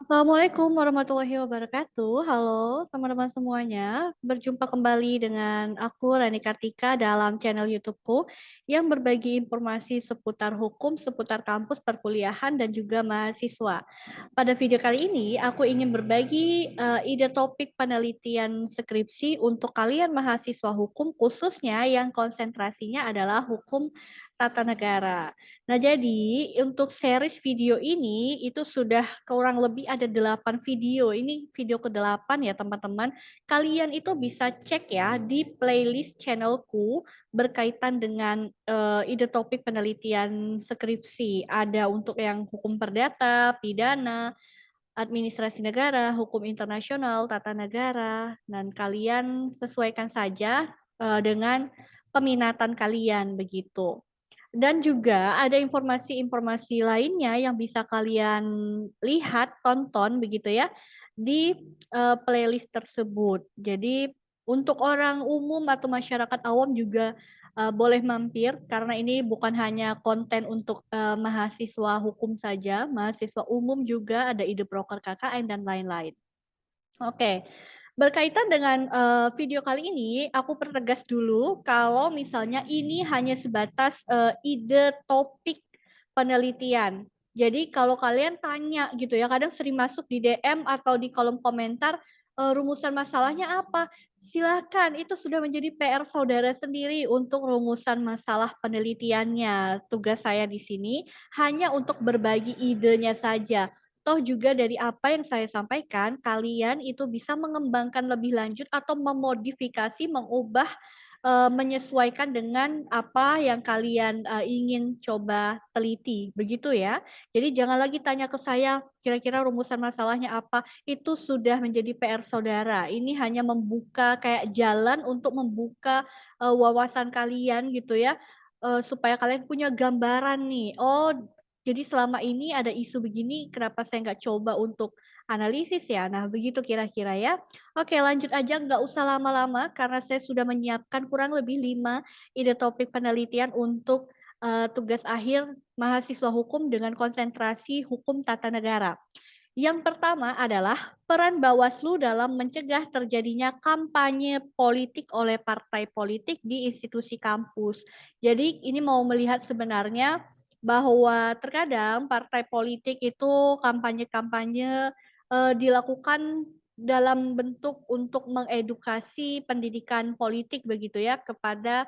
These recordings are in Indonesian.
Assalamualaikum warahmatullahi wabarakatuh. Halo teman-teman semuanya, berjumpa kembali dengan aku Rani Kartika dalam channel YouTubeku yang berbagi informasi seputar hukum, seputar kampus perkuliahan dan juga mahasiswa. Pada video kali ini aku ingin berbagi ide topik penelitian skripsi untuk kalian mahasiswa hukum khususnya yang konsentrasinya adalah hukum tata negara. Nah, jadi untuk series video ini itu sudah kurang lebih ada 8 video. Ini video ke-8 ya, teman-teman. Kalian itu bisa cek ya di playlist channelku berkaitan dengan ide topik penelitian skripsi. Ada untuk yang hukum perdata, pidana, administrasi negara, hukum internasional, tata negara, dan kalian sesuaikan saja dengan peminatan kalian begitu. Dan juga ada informasi-informasi lainnya yang bisa kalian lihat, tonton begitu ya di playlist tersebut. Jadi untuk orang umum atau masyarakat awam juga boleh mampir karena ini bukan hanya konten untuk mahasiswa hukum saja, mahasiswa umum juga ada ide proker KKN dan lain-lain. Oke, berkaitan dengan video kali ini, aku pertegas dulu kalau misalnya ini hanya sebatas ide topik penelitian. Jadi kalau kalian tanya gitu ya, kadang sering masuk di DM atau di kolom komentar, rumusan masalahnya apa? Silakan, itu sudah menjadi PR saudara sendiri untuk rumusan masalah penelitiannya. Tugas saya di sini hanya untuk berbagi idenya saja. Toh juga dari apa yang saya sampaikan, kalian itu bisa mengembangkan lebih lanjut atau memodifikasi, mengubah, menyesuaikan dengan apa yang kalian, ingin coba teliti, begitu ya. Jadi jangan lagi tanya ke saya, kira-kira rumusan masalahnya apa, itu sudah menjadi PR saudara. Ini hanya membuka kayak jalan untuk membuka, wawasan kalian gitu ya, supaya kalian punya gambaran nih, oh jadi selama ini ada isu begini, kenapa saya nggak coba untuk analisis ya? Nah, begitu kira-kira ya. Oke, lanjut aja, nggak usah lama-lama karena saya sudah menyiapkan kurang lebih 5 ide topik penelitian untuk tugas akhir mahasiswa hukum dengan konsentrasi hukum tata negara. Yang pertama adalah peran Bawaslu dalam mencegah terjadinya kampanye politik oleh partai politik di institusi kampus. Jadi ini mau melihat sebenarnya bahwa terkadang partai politik itu kampanye-kampanye dilakukan dalam bentuk untuk mengedukasi pendidikan politik begitu ya kepada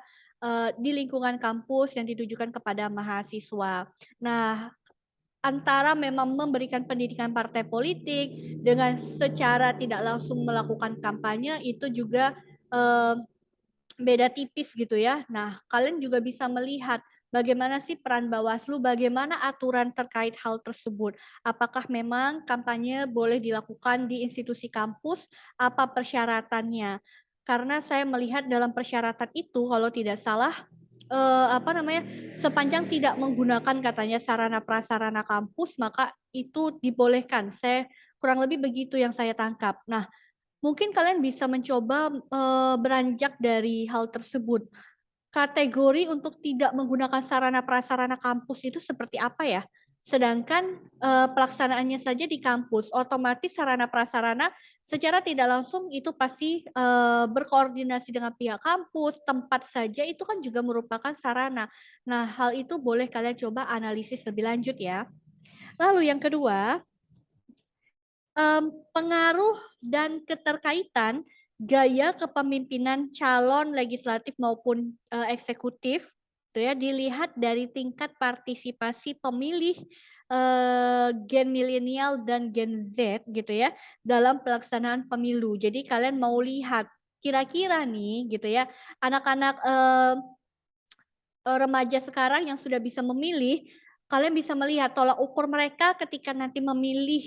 di lingkungan kampus yang ditujukan kepada mahasiswa. Nah, antara memang memberikan pendidikan partai politik dengan secara tidak langsung melakukan kampanye itu juga beda tipis gitu ya. Nah, kalian juga bisa melihat bagaimana sih peran Bawaslu, bagaimana aturan terkait hal tersebut. Apakah memang kampanye boleh dilakukan di institusi kampus, apa persyaratannya. Karena saya melihat dalam persyaratan itu kalau tidak salah apa namanya, sepanjang tidak menggunakan katanya sarana prasarana kampus, maka itu dibolehkan. Saya kurang lebih begitu yang saya tangkap. Nah, mungkin kalian bisa mencoba, beranjak dari hal tersebut. Kategori untuk tidak menggunakan sarana prasarana kampus itu seperti apa ya? Sedangkan, pelaksanaannya saja di kampus, otomatis sarana prasarana secara tidak langsung itu pasti, berkoordinasi dengan pihak kampus, tempat saja itu kan juga merupakan sarana. Nah, hal itu boleh kalian coba analisis lebih lanjut ya. Lalu yang kedua, pengaruh dan keterkaitan gaya kepemimpinan calon legislatif maupun, eksekutif, itu ya, dilihat dari tingkat partisipasi pemilih, gen milenial dan gen Z gitu ya, dalam pelaksanaan pemilu. Jadi kalian mau lihat, kira-kira nih gitu ya, anak-anak, remaja sekarang yang sudah bisa memilih, kalian bisa melihat tolak ukur mereka ketika nanti memilih,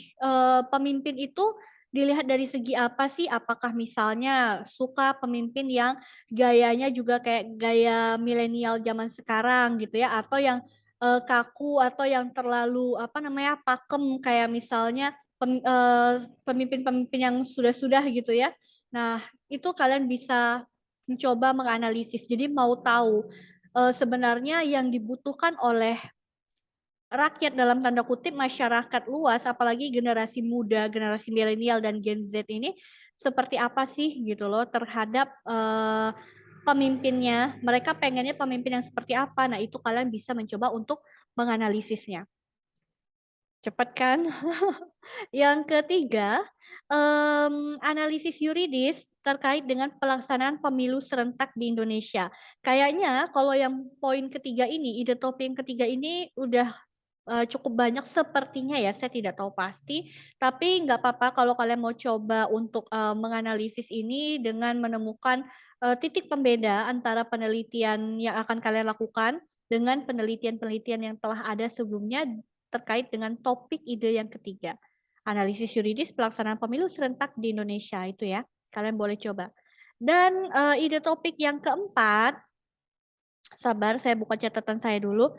pemimpin itu dilihat dari segi apa sih? Apakah misalnya suka pemimpin yang gayanya juga kayak gaya milenial zaman sekarang gitu ya, atau yang, kaku atau yang terlalu apa namanya, pakem kayak misalnya pemimpin-pemimpin yang sudah-sudah gitu ya. Nah, itu kalian bisa mencoba menganalisis. Jadi mau tahu sebenarnya yang dibutuhkan oleh rakyat dalam tanda kutip masyarakat luas, apalagi generasi muda, generasi milenial dan Gen Z ini seperti apa sih gitu loh terhadap pemimpinnya. Mereka pengennya pemimpin yang seperti apa. Nah, itu kalian bisa mencoba untuk menganalisisnya. Cepat kan? Yang ketiga, analisis yuridis terkait dengan pelaksanaan pemilu serentak di Indonesia. Kayaknya kalau yang poin ketiga ini, ide topik yang ketiga ini udah cukup banyak sepertinya ya, saya tidak tahu pasti, tapi nggak apa-apa kalau kalian mau coba untuk, menganalisis ini dengan menemukan, titik pembeda antara penelitian yang akan kalian lakukan dengan penelitian-penelitian yang telah ada sebelumnya terkait dengan topik ide yang ketiga. Analisis yuridis pelaksanaan pemilu serentak di Indonesia itu ya, kalian boleh coba. Dan, ide topik yang keempat, sabar saya buka catatan saya dulu.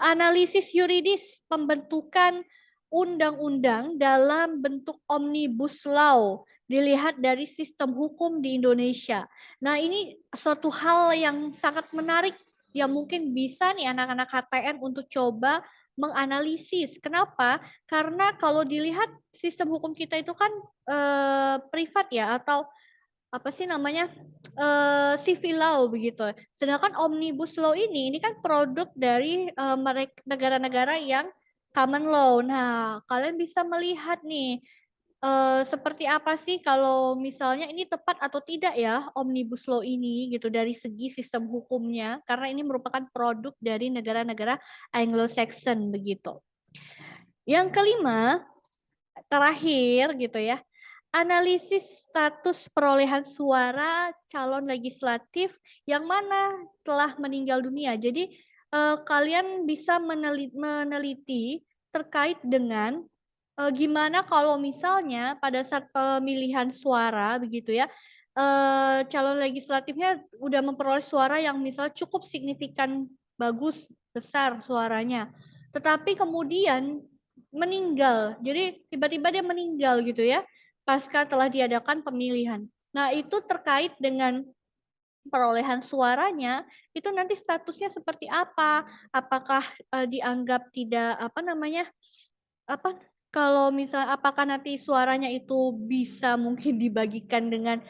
Analisis yuridis pembentukan undang-undang dalam bentuk omnibus law, dilihat dari sistem hukum di Indonesia. Nah, ini suatu hal yang sangat menarik yang mungkin bisa nih anak-anak HTN untuk coba menganalisis. Kenapa? Karena kalau dilihat sistem hukum kita itu kan, privat ya atau apa sih namanya, civil law begitu. Sedangkan omnibus law ini kan produk dari, negara-negara yang common law. Nah, kalian bisa melihat nih, seperti apa sih kalau misalnya ini tepat atau tidak ya omnibus law ini gitu dari segi sistem hukumnya, karena ini merupakan produk dari negara-negara Anglo-Saxon begitu. Yang kelima, terakhir gitu ya, analisis status perolehan suara calon legislatif yang mana telah meninggal dunia. Jadi, kalian bisa meneliti terkait dengan, gimana kalau misalnya pada saat pemilihan suara begitu ya, calon legislatifnya udah memperoleh suara yang misal cukup signifikan, bagus, besar suaranya. Tetapi kemudian meninggal, jadi tiba-tiba dia meninggal gitu ya, pasca telah diadakan pemilihan. Nah, itu terkait dengan perolehan suaranya, itu nanti statusnya seperti apa? Apakah, dianggap tidak apa namanya, apa, kalau misal apakah nanti suaranya itu bisa mungkin dibagikan dengan,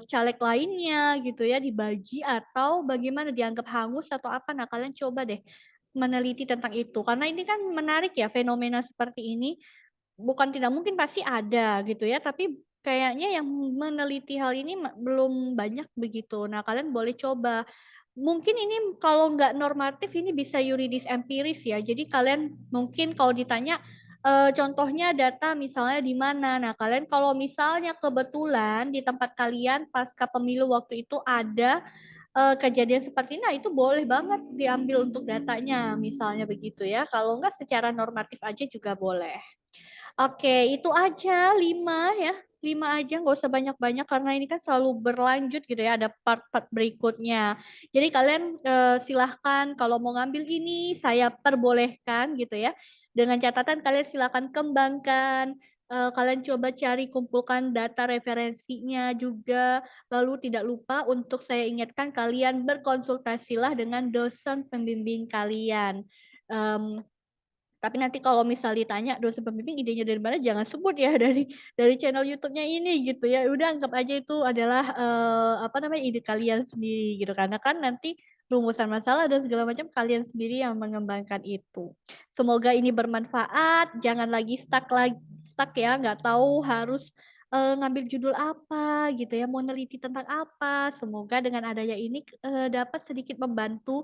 caleg lainnya gitu ya, dibagi atau bagaimana, dianggap hangus atau apa? Nah, kalian coba deh meneliti tentang itu, karena ini kan menarik ya fenomena seperti ini. Bukan tidak mungkin, pasti ada gitu ya, tapi kayaknya yang meneliti hal ini belum banyak begitu. Nah, kalian boleh coba. Mungkin ini kalau nggak normatif ini bisa yuridis empiris ya. Jadi kalian mungkin kalau ditanya, contohnya data misalnya di mana. Nah, kalian kalau misalnya kebetulan di tempat kalian pasca pemilu waktu itu ada, kejadian seperti ini, nah itu boleh banget diambil untuk datanya, misalnya begitu ya. Kalau nggak secara normatif aja juga boleh. Oke, itu aja 5 ya, 5 aja nggak usah banyak-banyak karena ini kan selalu berlanjut gitu ya, ada part-part berikutnya. Jadi kalian, silahkan kalau mau ngambil ini saya perbolehkan gitu ya, dengan catatan kalian silahkan kembangkan, kalian coba cari kumpulkan data referensinya juga, lalu tidak lupa untuk saya ingatkan kalian berkonsultasilah dengan dosen pembimbing kalian. Mmm tapi nanti kalau misal ditanya dosen pembimbing idenya dari mana, jangan sebut ya dari channel YouTube-nya ini gitu ya. Udah anggap aja itu adalah, apa namanya, ide kalian sendiri gitu. Karena kan nanti rumusan masalah dan segala macam kalian sendiri yang mengembangkan itu. Semoga ini bermanfaat, jangan lagi stuck ya, nggak tahu harus, ngambil judul apa gitu ya, mau neliti tentang apa. Semoga dengan adanya ini, dapat sedikit membantu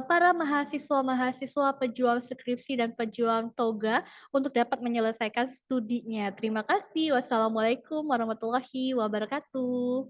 para mahasiswa-mahasiswa pejuang skripsi dan pejuang toga untuk dapat menyelesaikan studinya. Terima kasih. Wassalamualaikum warahmatullahi wabarakatuh.